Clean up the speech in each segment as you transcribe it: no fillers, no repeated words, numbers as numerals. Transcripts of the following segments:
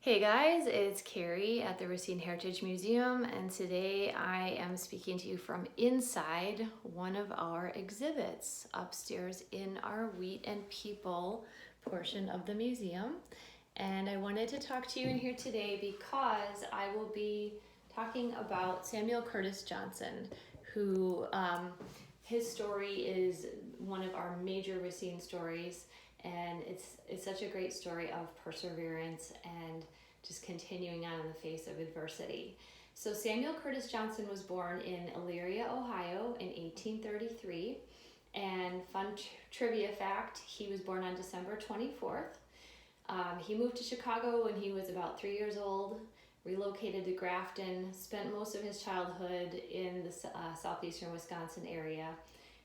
Hey guys, it's Carrie at the Racine Heritage Museum, and today I am speaking to you from inside one of our exhibits upstairs in our Wheat and People portion of the museum. And I wanted to talk to you in here today because I will be talking about Samuel Curtis Johnson, who his story is one of our major Racine stories. And it's such a great story of perseverance and just continuing on in the face of adversity. So Samuel Curtis Johnson was born in Elyria, Ohio in 1833. And fun trivia fact, he was born on December 24th. He moved to Chicago when he was about 3 years old, relocated to Grafton, spent most of his childhood in the southeastern Wisconsin area.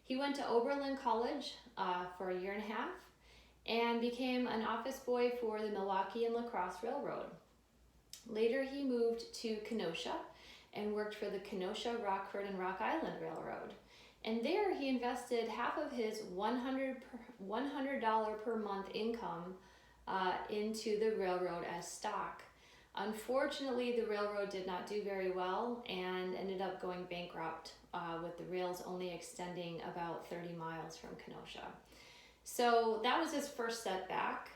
He went to Oberlin College for a year and a half, and became an office boy for the Milwaukee and La Crosse Railroad. Later, he moved to Kenosha and worked for the Kenosha, Rockford, and Rock Island Railroad. And there, he invested half of his $100 per month income into the railroad as stock. Unfortunately, the railroad did not do very well and ended up going bankrupt, with the rails only extending about 30 miles from Kenosha. So that was his first setback,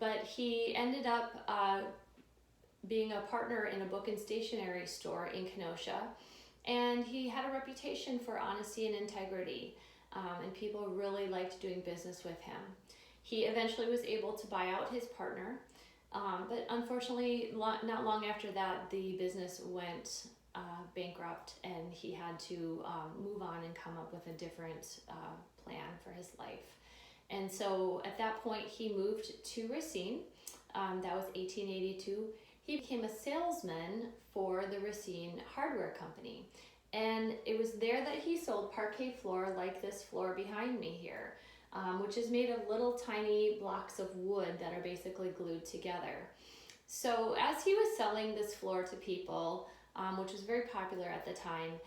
but he ended up being a partner in a book and stationery store in Kenosha, and he had a reputation for honesty and integrity, and people really liked doing business with him. He eventually was able to buy out his partner, but unfortunately, not long after that, the business went bankrupt, and he had to move on and come up with a different plan for his life. And so at that point, he moved to Racine. That was 1882. He became a salesman for the Racine Hardware Company. And it was there that he sold parquet floor like this floor behind me here, which is made of little tiny blocks of wood that are basically glued together. So as he was selling this floor to people, which was very popular at the time,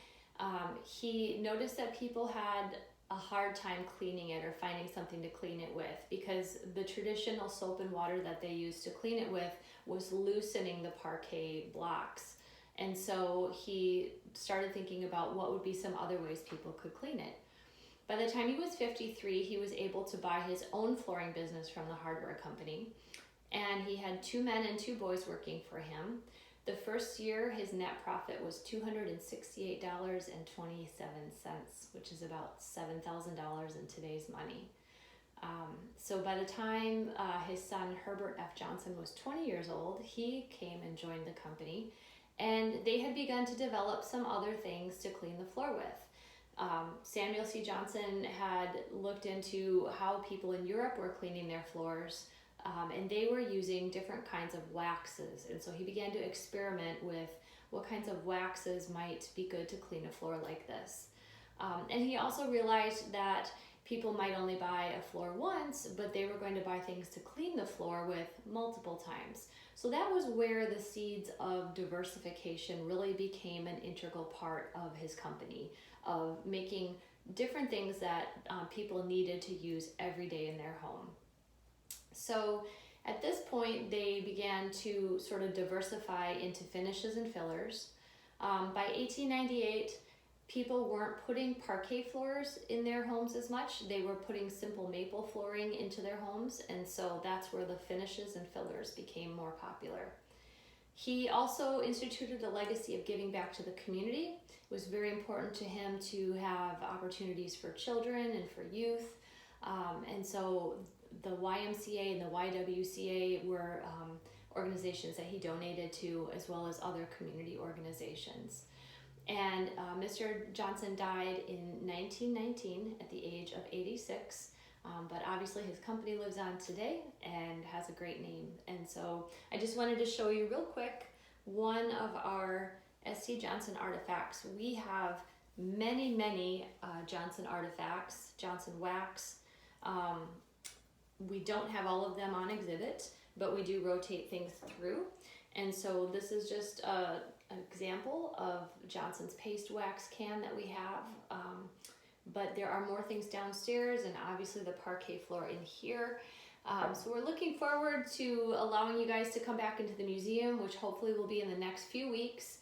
he noticed that people had a hard time cleaning it or finding something to clean it with, because the traditional soap and water that they used to clean it with was loosening the parquet blocks. And so he started thinking about what would be some other ways people could clean it. By the time he was 53, he was able to buy his own flooring business from the hardware company, and he had 2 men and 2 boys working for him. The first year, his net profit was $268.27, which is about $7,000 in today's money. So by the time his son Herbert F. Johnson was 20 years old, he came and joined the company, and they had begun to develop some other things to clean the floor with. Samuel C. Johnson had looked into how people in Europe were cleaning their floors, and they were using different kinds of waxes. And so he began to experiment with what kinds of waxes might be good to clean a floor like this. And he also realized that people might only buy a floor once, but they were going to buy things to clean the floor with multiple times. So that was where the seeds of diversification really became an integral part of his company, of making different things that people needed to use every day in their home. So at this point, they began to sort of diversify into finishes and fillers. By 1898, people weren't putting parquet floors in their homes as much. They were putting simple maple flooring into their homes, and so that's where the finishes and fillers became more popular. He also instituted a legacy of giving back to the community. It was very important to him to have opportunities for children and for youth, and so the YMCA and the YWCA were organizations that he donated to, as well as other community organizations. And Mr. Johnson died in 1919 at the age of 86, but obviously his company lives on today and has a great name. And so I just wanted to show you real quick one of our S.C. Johnson artifacts. We have many Johnson artifacts, Johnson wax. We don't have all of them on exhibit, but we do rotate things through. And so this is just an example of Johnson's paste wax can that we have. But there are more things downstairs, and obviously the parquet floor in here. So we're looking forward to allowing you guys to come back into the museum, which hopefully will be in the next few weeks.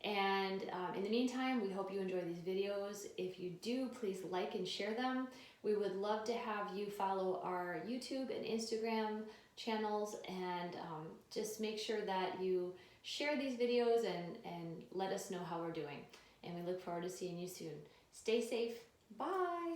And in the meantime, we hope you enjoy these videos. If you do, please like and share them. We would love to have you follow our YouTube and Instagram channels, and just make sure that you share these videos and let us know how we're doing. And we look forward to seeing you soon. Stay safe. Bye.